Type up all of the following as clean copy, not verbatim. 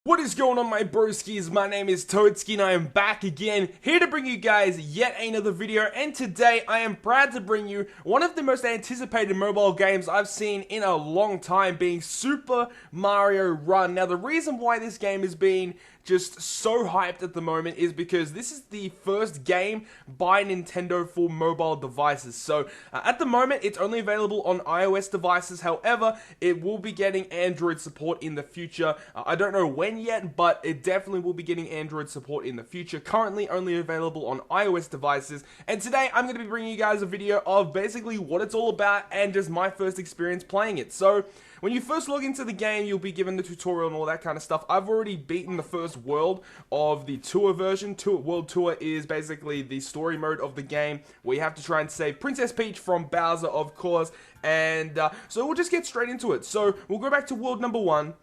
What is going on, my broskiis? My name is Toadski and I am back again, here to bring you guys yet another video. And today I am proud to bring you one of the most anticipated mobile games I've seen in a long time, being Super Mario Run. Now, the reason why this game is being just so hyped at the moment is because this is the first game by Nintendo for mobile devices. So at the moment it's only available on iOS devices. However, it will be getting Android support in the future. I don't know when yet, but it definitely will be getting Android support in the future. Currently only available on iOS devices, and today I'm going to be bringing you guys a video of basically what it's all about and just my first experience playing it. So when you first log into the game, you'll be given the tutorial and all that kind of stuff. I've already beaten the first world of the tour version. World Tour is basically the story mode of the game, where you have to try and save Princess Peach from Bowser, of course. And so we'll just get straight into it. So we'll go back to world number 1.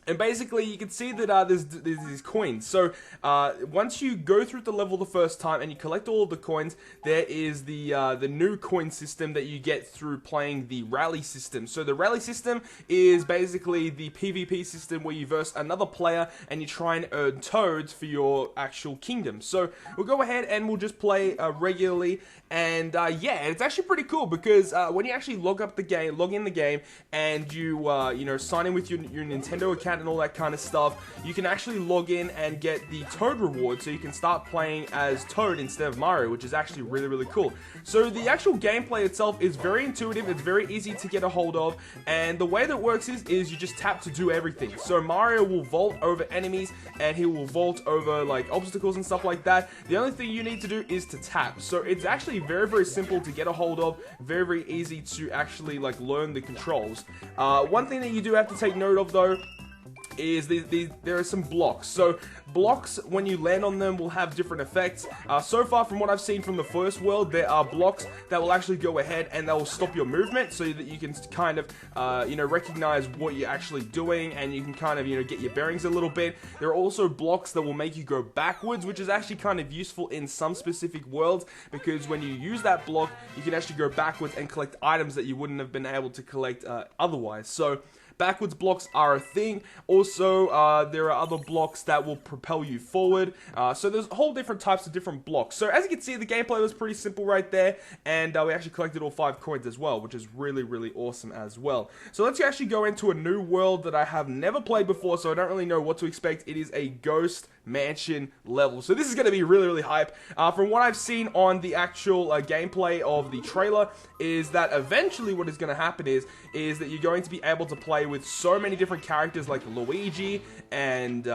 And basically, you can see that there's these coins. So, once you go through the level the first time and you collect all of the coins, there is the new coin system that you get through playing the rally system. So, the rally system is basically the PvP system where you verse another player and you try and earn toads for your actual kingdom. So, we'll go ahead and we'll just play regularly. And yeah, it's actually pretty cool because when you actually log in the game, and you sign in with your Nintendo account and all that kind of stuff, you can actually log in and get the Toad reward, so you can start playing as Toad instead of Mario, which is actually really cool. So the actual gameplay itself is very intuitive, it's very easy to get a hold of, and the way that it works is you just tap to do everything. So Mario will vault over enemies, and he will vault over like obstacles and stuff like that. The only thing you need to do is to tap. So it's actually very simple to get a hold of, very easy to actually like learn the controls. One thing that you do have to take note of though is there are some blocks. So blocks, when you land on them, will have different effects. So far from what I've seen from the first world, there are blocks that will actually go ahead and they will stop your movement, so that you can kind of recognize what you're actually doing, and you can kind of get your bearings a little bit. There are also blocks that will make you go backwards, which is actually kind of useful in some specific worlds, because when you use that block, you can actually go backwards and collect items that you wouldn't have been able to collect otherwise. So backwards blocks are a thing. Also, there are other blocks that will propel you forward. So there's a whole different types of different blocks. So as you can see, the gameplay was pretty simple right there, and we actually collected all 5 coins as well, which is really awesome as well. So let's actually go into a new world that I have never played before, so I don't really know what to expect. It is a ghost mansion level. So this is going to be really hype. From what I've seen on the actual gameplay of the trailer, is that eventually what is going to happen is that you're going to be able to play with so many different characters like Luigi and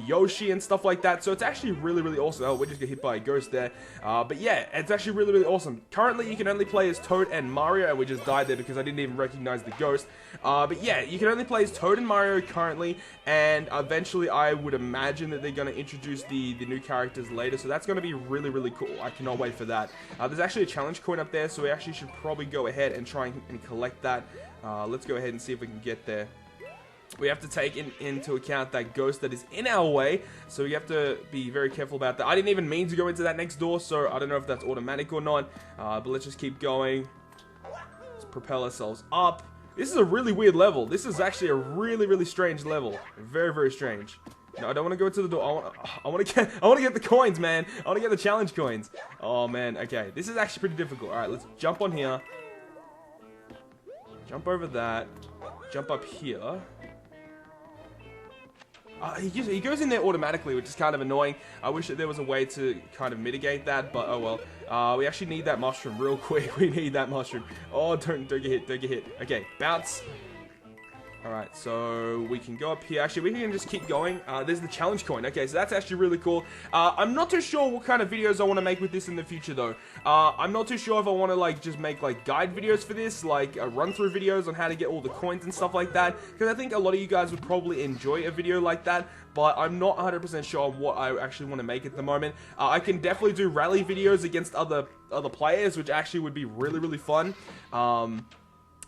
Yoshi and stuff like that. So it's actually really awesome. Oh, we just got hit by a ghost there. But yeah, it's actually really awesome. Currently, you can only play as Toad and Mario, and we just died there because I didn't even recognize the ghost. But yeah, you can only play as Toad and Mario currently, and eventually I would imagine that they're going to introduce the new characters later. So that's going to be really cool. I cannot wait for that. There's actually a challenge coin up there, so we actually should probably go ahead and try and collect that. Let's go ahead and see if we can get there. We have to take into account that ghost that is in our way, so we have to be very careful about that. I didn't even mean to go into that next door, so I don't know if that's automatic or not, but let's just keep going. Let's propel ourselves up. This is a really weird level. This is actually a really strange level. Very strange. No, I don't want to go into the door. I want to get the coins, man. I want to get the challenge coins. Oh man, okay. This is actually pretty difficult. All right, let's jump on here. Jump over that. Jump up here. He goes in there automatically, which is kind of annoying. I wish that there was a way to kind of mitigate that, but oh well. We actually need that mushroom real quick. We need that mushroom. Oh, don't get hit, don't get hit. Okay, bounce. Alright, so we can go up here. Actually, we can just keep going. There's the challenge coin. Okay, so that's actually really cool. I'm not too sure what kind of videos I want to make with this in the future, though. I'm not too sure if I want to, just make, guide videos for this, run-through videos on how to get all the coins and stuff like that, because I think a lot of you guys would probably enjoy a video like that, but I'm not 100% sure on what I actually want to make at the moment. I can definitely do rally videos against other players, which actually would be really fun.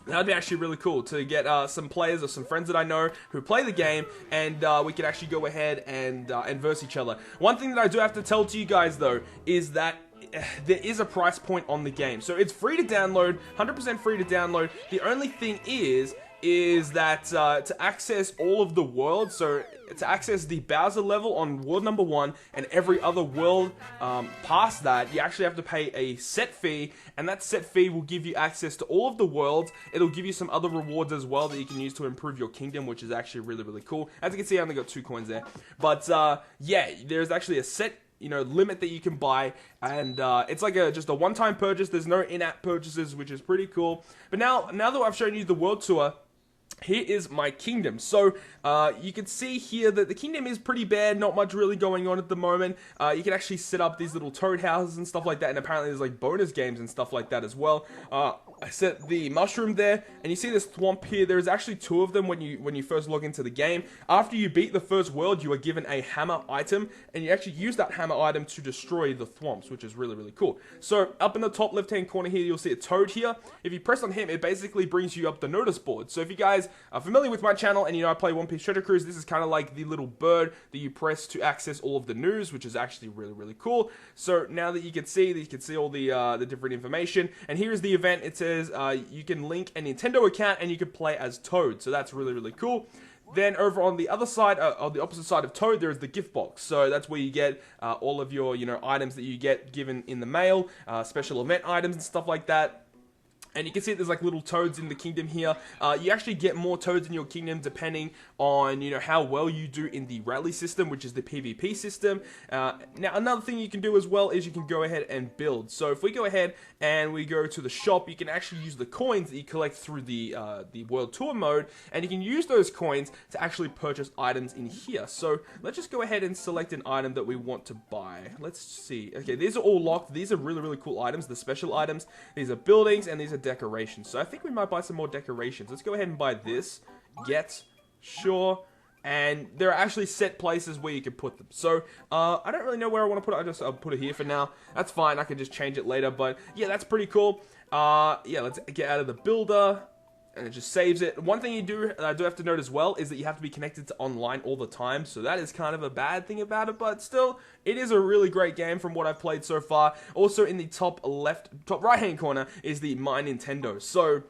That'd be actually really cool to get some players or some friends that I know who play the game, and we could actually go ahead and verse each other. One thing that I do have to tell to you guys though is that there is a price point on the game. So it's free to download, 100% free to download. The only thing is is that to access all of the worlds, so to access the Bowser level on world number 1 and every other world past that, you actually have to pay a set fee, and that set fee will give you access to all of the worlds. It'll give you some other rewards as well that you can use to improve your kingdom, which is actually really, really cool. As you can see, I only got 2 coins there. But yeah, there's actually a set limit that you can buy, and it's like just a one-time purchase. There's no in-app purchases, which is pretty cool. But now that I've shown you the world tour, here is my kingdom. So you can see here that the kingdom is pretty bad, not much really going on at the moment. You can actually set up these little toad houses and stuff like that, and apparently there's like bonus games and stuff like that as well. I set the mushroom there, and you see this thwomp here. There's actually 2 of them when you first log into the game. After you beat the first world, you are given a hammer item, and you actually use that hammer item to destroy the thwomps, which is really, really cool. So up in the top left-hand corner here, you'll see a toad here. If you press on him, it basically brings you up the notice board. So if you guys are familiar with my channel and I play One Piece Treasure Cruise, this is kind of like the little bird that you press to access all of the news, which is actually really, really cool. So now that you can see all the different information, and here is the event. It says you can link a Nintendo account and you can play as Toad, so that's really, really cool. Then over on the other side, on the opposite side of Toad, there is the gift box. So that's where you get all of your items that you get given in the mail, special event items and stuff like that. And you can see there's like little toads in the kingdom here. You actually get more toads in your kingdom depending on, how well you do in the rally system, which is the PvP system. Now, another thing you can do as well is you can go ahead and build. So if we go ahead and we go to the shop, you can actually use the coins that you collect through the World Tour mode, and you can use those coins to actually purchase items in here. So let's just go ahead and select an item that we want to buy. Let's see. Okay, these are all locked. These are really, really cool items, the special items. These are buildings, and these are decorations. So I think we might buy some more decorations. Let's go ahead and buy this. Sure. And there are actually set places where you can put them. So I don't really know where I want to put it. I'll put it here for now. That's fine. I can just change it later. But yeah, that's pretty cool. Yeah, let's get out of the builder. And it just saves it. One thing I do have to note as well is that you have to be connected to online all the time. So that is kind of a bad thing about it. But still, it is a really great game from what I've played so far. Also in the top right hand corner is the My Nintendo. So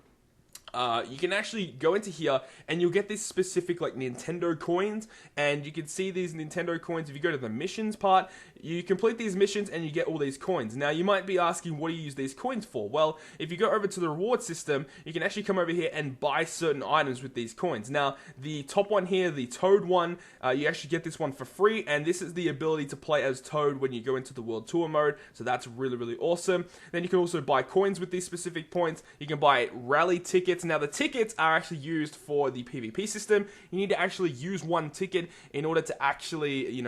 you can actually go into here and you'll get this specific like Nintendo coins, and you can see these Nintendo coins. If you go to the missions part, you complete these missions and you get all these coins. Now you might be asking, what do you use these coins for? Well, if you go over to the reward system, you can actually come over here and buy certain items with these coins. Now the top one here, the Toad one, you actually get this one for free, and this is the ability to play as Toad when you go into the World Tour mode. So that's really, really awesome. Then you can also buy coins with these specific points. You can buy rally tickets. Now the tickets are actually used for the PvP system. You need to actually use one ticket in order to actually,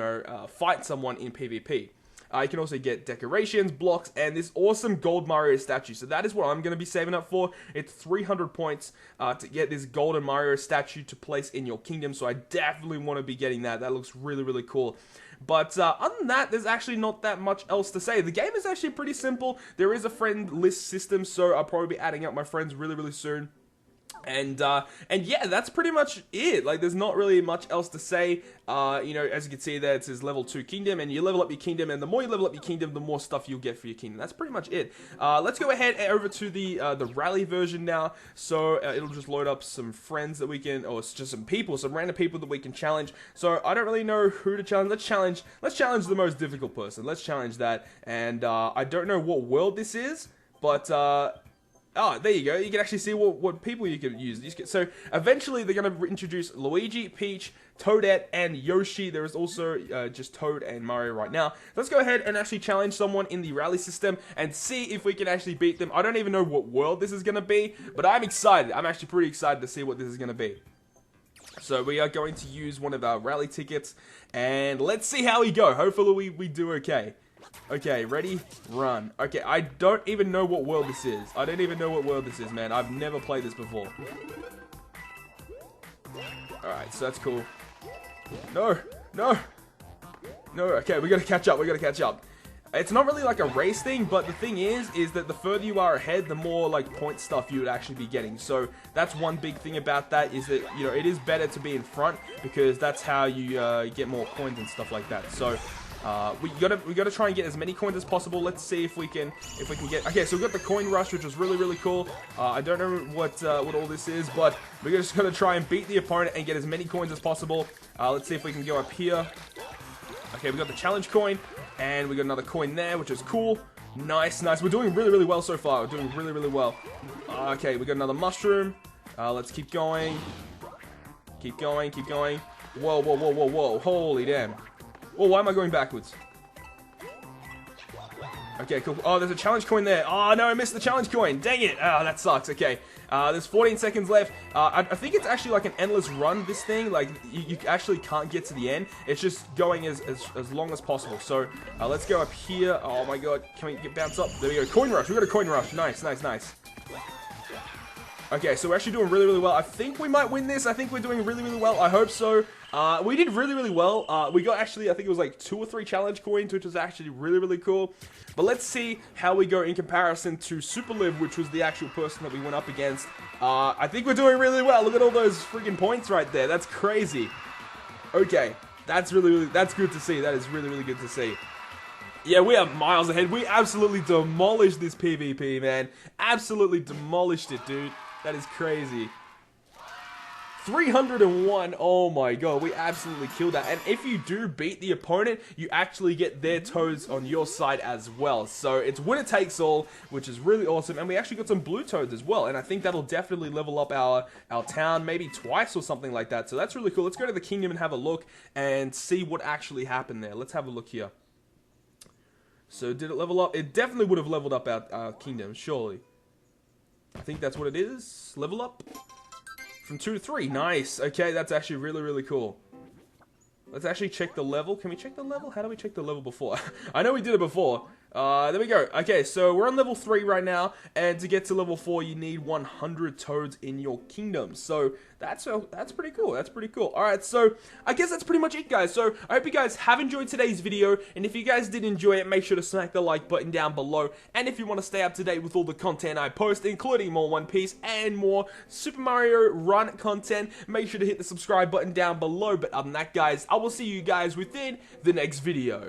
fight someone in PvP. You can also get decorations, blocks, and this awesome gold Mario statue. So that is what I'm going to be saving up for. It's 300 points to get this golden Mario statue to place in your kingdom. So I definitely want to be getting that. That looks really, really cool. But other than that, there's actually not that much else to say. The game is actually pretty simple. There is a friend list system, so I'll probably be adding up my friends really, really soon. And yeah, that's pretty much it. Like, there's not really much else to say. As you can see there, it says level 2 kingdom, and you level up your kingdom, and the more you level up your kingdom, the more stuff you'll get for your kingdom. That's pretty much it. Let's go ahead and over to the rally version now. So it'll just load up some friends that we can, or it's just some random people that we can challenge. So I don't really know who to challenge. Let's challenge the most difficult person. Let's challenge that. And I don't know what world this is, but oh, there you go. You can actually see what people you can use. So eventually they're going to introduce Luigi, Peach, Toadette, and Yoshi. There is also just Toad and Mario right now. Let's go ahead and actually challenge someone in the rally system and see if we can actually beat them. I don't even know what world this is going to be, but I'm excited. I'm actually pretty excited to see what this is going to be. So we are going to use one of our rally tickets, and let's see how we go. Hopefully we do okay. Okay, ready? Run. Okay, I don't even know what world this is. I don't even know what world this is, man. I've never played this before. Alright, so that's cool. No! Okay, we gotta catch up. It's not really like a race thing, but the thing is that the further you are ahead, the more like point stuff you would actually be getting. So that's one big thing about that, is that, it is better to be in front, because that's how you get more coins and stuff like that. So We gotta try and get as many coins as possible. Let's see if we can get. Okay, so we got the coin rush, which was really cool. I don't know what all this is, but we're just gonna try and beat the opponent and get as many coins as possible. Let's see if we can go up here. Okay, we got the challenge coin, and we got another coin there, which is cool. Nice. We're doing really well so far. We're doing really well. Okay, we got another mushroom. Let's keep going. Keep going. Whoa. Holy damn. Whoa, why am I going backwards? Okay, cool. Oh, there's a challenge coin there. Oh, no, I missed the challenge coin. Dang it. Oh, that sucks. Okay. There's 14 seconds left. I think it's actually like an endless run, this thing. Like, you actually can't get to the end. It's just going as long as possible. So, let's go up here. Oh, my God. Can we get bounced up? There we go. Coin rush. We got a coin rush. Nice. Okay, so we're actually doing really well. I think we might win this. I think we're doing really well. I hope so. We did really well. We got actually, I think it was like 2 or 3 challenge coins, which was actually really cool. But let's see how we go in comparison to Super Liv, which was the actual person that we went up against. I think we're doing really well. Look at all those freaking points right there. That's crazy. Okay, that's that's good to see. That is really good to see. Yeah, we are miles ahead. We absolutely demolished this PvP, man. Absolutely demolished it, dude. That is crazy. 301. Oh my god, we absolutely killed that. And if you do beat the opponent, you actually get their toads on your side as well. So it's winner takes all, which is really awesome. And we actually got some blue toads as well. And I think that'll definitely level up our town maybe twice or something like that. So that's really cool. Let's go to the kingdom and have a look and see what actually happened there. Let's have a look here. So did it level up? It definitely would have leveled up our kingdom, surely. I think that's what it is. Level up. From 2 to 3. Nice. Okay, that's actually really cool. Let's actually check the level. Can we check the level? How do we check the level before? I know we did it before. There we go. Okay, so we're on level 3 right now, and to get to level 4, you need 100 toads in your kingdom. So that's pretty cool. That's pretty cool. All right, so I guess that's pretty much it, guys. So I hope you guys have enjoyed today's video, and if you guys did enjoy it, make sure to smack the like button down below. And if you want to stay up to date with all the content I post, including more One Piece and more Super Mario Run content, make sure to hit the subscribe button down below. But other than that, guys, I will see you guys within the next video.